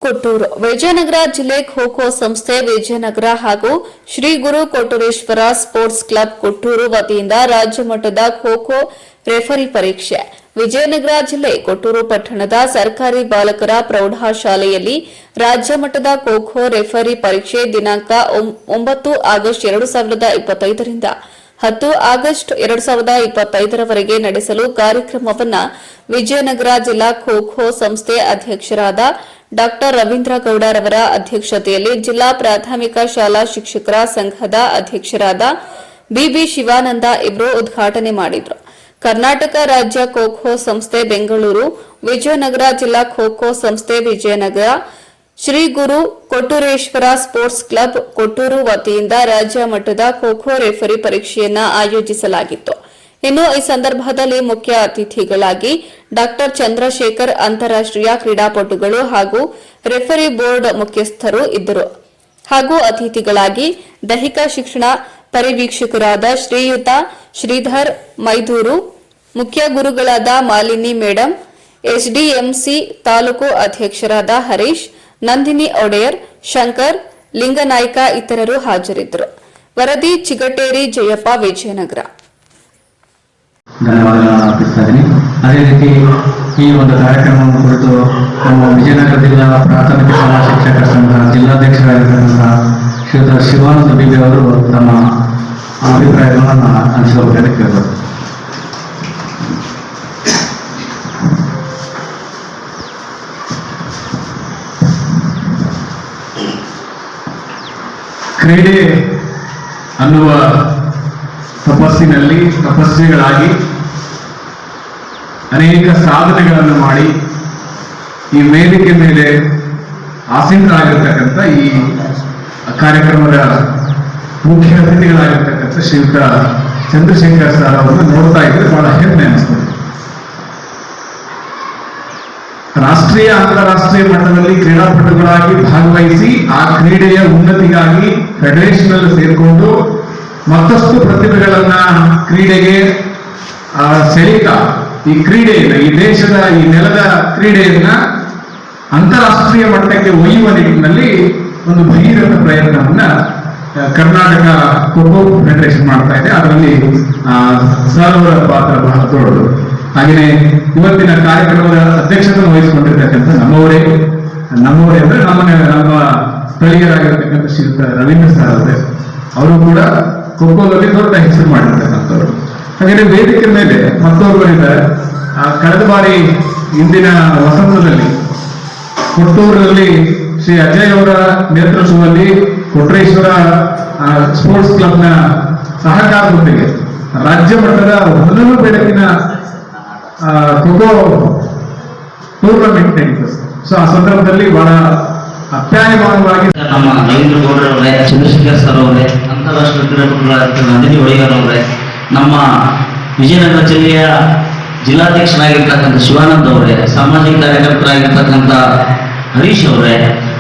ಕೊಟ್ಟೂರು ವಿಜಯನಗರ ಜಿಲ್ಲೆ ಖೋ-ಖೋ ಸಂಸ್ಥೆ ವಿಜಯನಗರ ಹಾಗೂ ಶ್ರೀ ಗುರು ಕೊಟ್ಟೂರೇಶ್ವರ ಸ್ಪೋರ್ಟ್ಸ್ ಕ್ಲಬ್ ಕೊಟ್ಟೂರು ವತಿಯಿಂದ ರಾಜ್ಯ ಮಟ್ಟದ ಖೋ-ಖೋ ರೆಫರಿ ಪರೀಕ್ಷೆ ವಿಜಯನಗರ ಜಿಲ್ಲೆ ಕೊಟ್ಟೂರು ಪಟ್ಟಣದ ಸರ್ಕಾರಿ ಬಾಲಕರ ಪ್ರೌಢಶಾಲೆಯಲ್ಲಿ ರಾಜ್ಯ ಮಟ್ಟದ ಖೋ-ಖೋ ರೆಫರಿ ಪರೀಕ್ಷೆ ದಿನಾಂಕ 9 ಆಗಸ್ಟ್ 2025 ರಿಂದ 10 ಆಗಸ್ಟ್ 2025 ರವರೆಗೆ ನಡೆಸಲು ಕಾರ್ಯಕ್ರಮವನ್ನು ವಿಜಯನಗರ ಜಿಲ್ಲಾ ಖೋ-ಖೋ ಸಂಸ್ಥೆ ಅಧ್ಯಕ್ಷರಾದ ಡಾ ರವೀಂದ್ರ ಗೌಡರವರ ಅಧ್ಯಕ್ಷತೆಯಲ್ಲಿ ಜಿಲ್ಲಾ ಪ್ರಾಥಮಿಕ ಶಾಲಾ ಶಿಕ್ಷಕರ ಸಂಘದ ಅಧ್ಯಕ್ಷರಾದ ಬಿಬಿ ಶಿವಾನಂದ ಇವರು ಉದ್ಘಾಟನೆ ಮಾಡಿದರು. ಕರ್ನಾಟಕ ರಾಜ್ಯ ಖೋ-ಖೋ ಸಂಸ್ಥೆ ಬೆಂಗಳೂರು, ವಿಜಯನಗರ ಜಿಲ್ಲಾ ಖೋ-ಖೋ ಸಂಸ್ಥೆ ವಿಜಯನಗರ, ಶ್ರೀ ಗುರು ಕೊಟ್ಟೂರೇಶ್ವರ ಸ್ಪೋರ್ಟ್ಸ್ ಕ್ಲಬ್ ಕೊಟ್ಟೂರು ವತಿಯಿಂದ ರಾಜ್ಯ ಮಟ್ಟದ ಖೋ-ಖೋ ರೆಫರಿ ಪರೀಕ್ಷೆಯನ್ನು ಆಯೋಜಿಸಲಾಗಿತ್ತು. ಇನ್ನು ಈ ಸಂದರ್ಭದಲ್ಲಿ ಮುಖ್ಯ ಅತಿಥಿಗಳಾಗಿ ಡಾ ಚಂದ್ರಶೇಖರ್ ಅಂತಾರಾಷ್ಟ್ರೀಯ ಕ್ರೀಡಾಪಟುಗಳು ಹಾಗೂ ರೆಫರಿ ಬೋರ್ಡ್ ಮುಖ್ಯಸ್ಥರು ಇದ್ದರು. ಹಾಗೂ ಅತಿಥಿಗಳಾಗಿ ದೈಹಿಕ ಶಿಕ್ಷಣ ಪರಿವೀಕ್ಷಕರಾದ ಶ್ರೀಯುತ ಶ್ರೀಧರ್ ಮೈದೂರು, ಮುಖ್ಯ ಗುರುಗಳಾದ ಮಾಲಿನಿ ಮೇಡಂ, ಎಸ್ಡಿಎಂಸಿ ತಾಲೂಕು ಅಧ್ಯಕ್ಷರಾದ ಹರೀಶ್, ನಂದಿನಿ ಒಡೆಯರ್, ಶಂಕರ್, ಲಿಂಗನಾಯ್ಕ ಇತರರು ಹಾಜರಿದ್ದರು. ವರದಿ ಚಿಗಟೇರಿ ಜಯಪ್ಪ, ವಿಜಯನಗರ. ಧನ್ಯವಾದಗಳನ್ನು ಅರ್ಪಿಸ್ತಾ ಇದ್ದೀನಿ. ಅದೇ ರೀತಿ ಈ ಒಂದು ಕಾರ್ಯಕ್ರಮವನ್ನು ಕುರಿತು ನಮ್ಮ ವಿಜಯನಗರ ಜಿಲ್ಲಾ ಪ್ರಾಥಮಿಕ ಶಾಲಾ ಶಿಕ್ಷಕರ ಸಂಘ ಜಿಲ್ಲಾಧ್ಯಕ್ಷರಾಗಿರ್ತಕ್ಕಂತಹ ಶ್ರೀಯುತ ಶಿವಾನಂದ ಬಿಬಿ ಅವರು ತಮ್ಮ ಅಭಿಪ್ರಾಯಗಳನ್ನು ಹಂಚಿಕೊಳ್ಳಬೇಕಾಗಿ ಕೇಳಬಹುದು. ಕ್ರೀಡೆ ಅನ್ನುವ ತಪಸ್ವಿಗಳಾಗಿ ಅನೇಕ ಸಾಧನೆಗಳನ್ನು ಮಾಡಿ ಈ ವೇದಿಕೆ ಮೇಲೆ ಆಸೀನರಾಗಿರ್ತಕ್ಕಂಥ ಈ ಕಾರ್ಯಕ್ರಮದ ಮುಖ್ಯ ಅತಿಥಿಗಳಾಗಿರ್ತಕ್ಕಂಥ ಶ್ರೀಯುತ ಚಂದ್ರಶೇಖರ್ ಸರ್ ಅವರನ್ನು ನೋಡ್ತಾ ಇದ್ರೆ ಬಹಳ ಹೆಮ್ಮೆ ಅನಿಸ್ತದೆ. ರಾಷ್ಟ್ರೀಯ ಅಂತಾರಾಷ್ಟ್ರೀಯ ಮಟ್ಟದಲ್ಲಿ ಕ್ರೀಡಾಪಟುಗಳಾಗಿ ಭಾಗವಹಿಸಿ ಆ ಕ್ರೀಡೆಯ ಉನ್ನತಿಗಾಗಿ ಫೆಡರೇಷನ್ ಅಲ್ಲಿ ಸೇರಿಕೊಂಡು ಮತ್ತಷ್ಟು ಪ್ರತಿಭೆಗಳನ್ನ ಕ್ರೀಡೆಗೆ ಸೆಳೀತಾ ಈ ಕ್ರೀಡೆಯನ್ನ, ಈ ದೇಶದ ಈ ನೆಲದ ಕ್ರೀಡೆಯನ್ನ ಅಂತಾರಾಷ್ಟ್ರೀಯ ಮಟ್ಟಕ್ಕೆ ಒಯ್ಯುವ ನಿಟ್ಟಿನಲ್ಲಿ ಒಂದು ಭಗೀರಥ ಪ್ರಯತ್ನವನ್ನ ಕರ್ನಾಟಕ ಖೋ-ಖೋ ಫೆಡರೇಷನ್ ಮಾಡ್ತಾ ಇದೆ. ಅದರಲ್ಲಿ ಸರ್ವರ ಪಾತ್ರ ಬಹಳ ದೊಡ್ಡದು. ಹಾಗೆಯೇ ಇವತ್ತಿನ ಕಾರ್ಯಕ್ರಮದ ಅಧ್ಯಕ್ಷತೆ ವಹಿಸಿಕೊಂಡಿರ್ತಕ್ಕಂಥ ನಮ್ಮವರೇ ಅಂದ್ರೆ ನಮ್ಮ ಸ್ಥಳೀಯರಾಗಿರ್ತಕ್ಕಂಥ ಶ್ರೀಯುತ ರವೀಂದ್ರ ಸರ್ ಅವರೇ, ಅವರು ಕೂಡ ಖೋ-ಖೋದಲ್ಲಿ ದೊಡ್ಡ ಹೆಸರು ಮಾಡಿರ್ತಕ್ಕಂಥವ್ರು. ಹಾಗೆ ವೇದಿಕೆ ಮೇಲೆ ಮತ್ತೊಬ್ಬರಿದ್ದಾರೆ. ಕಳೆದ ಬಾರಿ ಇಂದಿನ ವಸಂತದಲ್ಲಿ ಕೊಟ್ಟೂರಲ್ಲಿ ಶ್ರೀ ಅಜಯ್ ಅವರ ನೇತೃತ್ವದಲ್ಲಿ ಕೊಟ್ರೇಶ್ವರ ಸ್ಪೋರ್ಟ್ಸ್ ಕ್ಲಬ್ನ ಸಹಕಾರದೊಂದಿಗೆ ರಾಜ್ಯ ಮಟ್ಟದ ಹೊನಲು ಬೆಳಕಿನ ಖೋ-ಖೋ ಟೂರ್ನಮೆಂಟ್ ನಡೀತು. ಸೊ ಆ ಸಂದರ್ಭದಲ್ಲಿ ಬಹಳ ಅಪ್ಯಾಯಮಾನವಾಗಿ ನಮ್ಮ ರವೀಂದ್ರ ಗೌಡರವರೇ, ಚಂದ್ರಶೇಖರ್ ಸರ್ ಅವರೇ, ಅಂತಾರಾಷ್ಟ್ರೀಯ ಕ್ರೀಡಾಪಟುಗಳಾದ ನಂದಿನಿ ಒಡೆಯರ್ ಅವರೇ, ನಮ್ಮ ವಿಜಯನಗರ ಜಿಲ್ಲೆಯ ಜಿಲ್ಲಾಧ್ಯಕ್ಷರಾಗಿರ್ತಕ್ಕಂಥ ಶಿವಾನಂದ್ ಅವರೇ, ಸಾಮಾಜಿಕ ಕಾರ್ಯಕರ್ತರಾಗಿರ್ತಕ್ಕಂಥ ಹರೀಶ್ ಅವರೇ,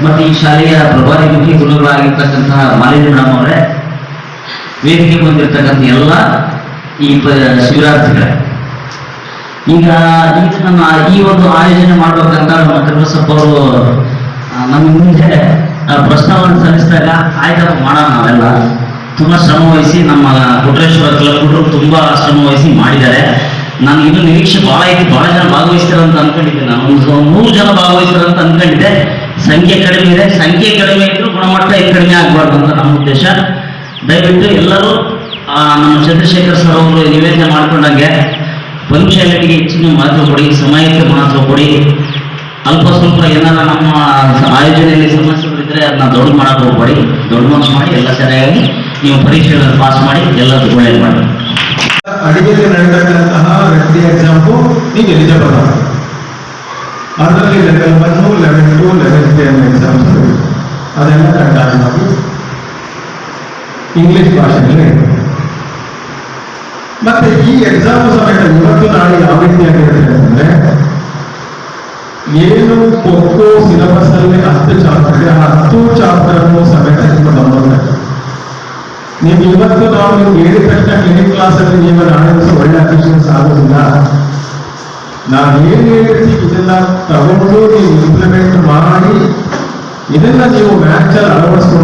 ಮತ್ತು ಈ ಶಾಲೆಯ ಪ್ರಭಾರಿ ಮುಖ್ಯ ಗುರುಗಳಾಗಿರ್ತಕ್ಕಂತಹ ಮಾಲಿನಿ ಮೇಡಮ್ ಅವರೇ, ವೇದಿಕೆ ಬಂದಿರತಕ್ಕಂಥ ಎಲ್ಲ ಈ ಶಿಬಿರಾರ್ಥಿಗಳೇ, ಈಗ ನಮ್ಮ ಈ ಒಂದು ಆಯೋಜನೆ ಮಾಡಬೇಕಂತ ನಮ್ಮ ಕರಿಬಸಪ್ಪ ಅವರು ನಮ್ಮ ಮುಂದೆ ಪ್ರಸ್ತಾವನೆ ಸಲ್ಲಿಸಿದಾಗ ಆಯ್ತಪ್ಪ ಮಾಡೋಣ, ನಾವೆಲ್ಲ ತುಂಬ ಶ್ರಮ ವಹಿಸಿ ನಮ್ಮ ಕೊಟ್ರೇಶ್ವರ ಕ್ಲಬ್ ಹುಡುಗರು ತುಂಬ ಶ್ರಮ ವಹಿಸಿ ಮಾಡಿದ್ದಾರೆ. ನಾನು ಇನ್ನೂ ನಿರೀಕ್ಷೆ ಭಾಳ ಐತಿ, ಭಾಳ ಜನ ಭಾಗವಹಿಸ್ತಾರೆ ಅಂತ ಅನ್ಕೊಂಡಿದ್ದೆ. ನಾನು ಒಂದು 100 ಜನ ಭಾಗವಹಿಸ್ತಾರೆ ಅಂತ ಅನ್ಕೊಂಡಿದ್ದೆ. ಸಂಖ್ಯೆ ಕಡಿಮೆ ಇದೆ. ಸಂಖ್ಯೆ ಕಡಿಮೆ ಇದ್ರೂ ಗುಣಮಟ್ಟ ಕಡಿಮೆ ಆಗಬಾರ್ದು ಅಂತ ನಮ್ಮ ಉದ್ದೇಶ. ದಯವಿಟ್ಟು ಎಲ್ಲರೂ ನಮ್ಮ ಚಂದ್ರಶೇಖರ್ ಸರ್ ಅವರು ನಿವೇದನೆ ಮಾಡ್ಕೊಂಡಂಗೆ ಪಂಚಾಯತಿಗೆ ಹೆಚ್ಚಿನ ಮಹತ್ವ ಕೊಡಿ, ಸಮಯಕ್ಕೆ ಮಹತ್ವ ಕೊಡಿ. ಅಲ್ಪ ಸ್ವಲ್ಪ ಏನಾರ ನಮ್ಮ ಆಯೋಜನೆಯಲ್ಲಿ ಸಮಸ್ಯೆಗಳಿದ್ರೆ ಅದನ್ನ ದೊಡ್ಡ ಮಾಡಕ್ಕೆ ಹೋಗ್ಬೇಡಿ. ದೊಡ್ಡ ಮನಸ್ಸು ಮಾಡಿ ಎಲ್ಲ ಸರಿಯಾಗಿ ನೀವು ಪರೀಕ್ಷೆಗಳನ್ನು ಪಾಸ್ ಮಾಡಿ ಎಲ್ಲದೂ ಒಳ್ಳೇದು ಮಾಡಿ. ಅಡಿಗೆಗೆ ನಡೆತಕ್ಕಂತಹ ರೆಫ್ರಿ ಎಕ್ಸಾಮ್ಗೂ ನೀವು ಎಲಿಜಿಬಲ್ ಆಗುತ್ತೆ. ಅದರಲ್ಲಿ ಲೆವೆಲ್ 1, ಲೆವೆಲ್ 2, ಲೆವೆಲ್ 3 ಅನ್ನೋ ಎಕ್ಸಾಮ್ಸ್ ಅದೆಲ್ಲ ಕರೆಕ್ಟಾಗಿ ನಾವು ಇಂಗ್ಲಿಷ್ ಭಾಷೆಯಲ್ಲಿ. ಮತ್ತೆ ಈ ಎಕ್ಸಾಮ್ ಸಮೇತ ಇವತ್ತು ನಾಳೆ ಯಾವ ರೀತಿಯಾಗಿರುತ್ತೆ ಅಂದ್ರೆ, ಏನು ಖೋ-ಖೋ ಸಿಲೆಬಸ್ ಅಲ್ಲಿ 10 ಚಾಪ್ಟರ್ ಇದೆ, 10 ಚಾಪ್ಟರ್ ಅನ್ನು ಸಮೇತ ಇಟ್ಕೊಂಡು ನೀವು ಇವತ್ತು ನಾವು ಹೇಳಿದ ತಕ್ಷಣ ಕ್ಲಿನಿಕ್ ಕ್ಲಾಸ್ ಅಲ್ಲಿ ನೀವು ನಾಳೆ ದಿವಸ ಒಳ್ಳೆ ಅಫಿಷಿಯನ್ಸ್ ಆಗೋದಿಲ್ಲ. ನಾವು ಏನ್ ಹೇಳ್ತೀವಿ ಇದೆಲ್ಲ ತಗೊಂಡು ನೀವು ಇಂಪ್ಲಿಮೆಂಟ್ ಮಾಡಿ ಇದನ್ನ ನೀವು ಮ್ಯಾಚ್ ಅಲ್ಲಿ ಅಳವಡಿಸ್ಕೊಂಡು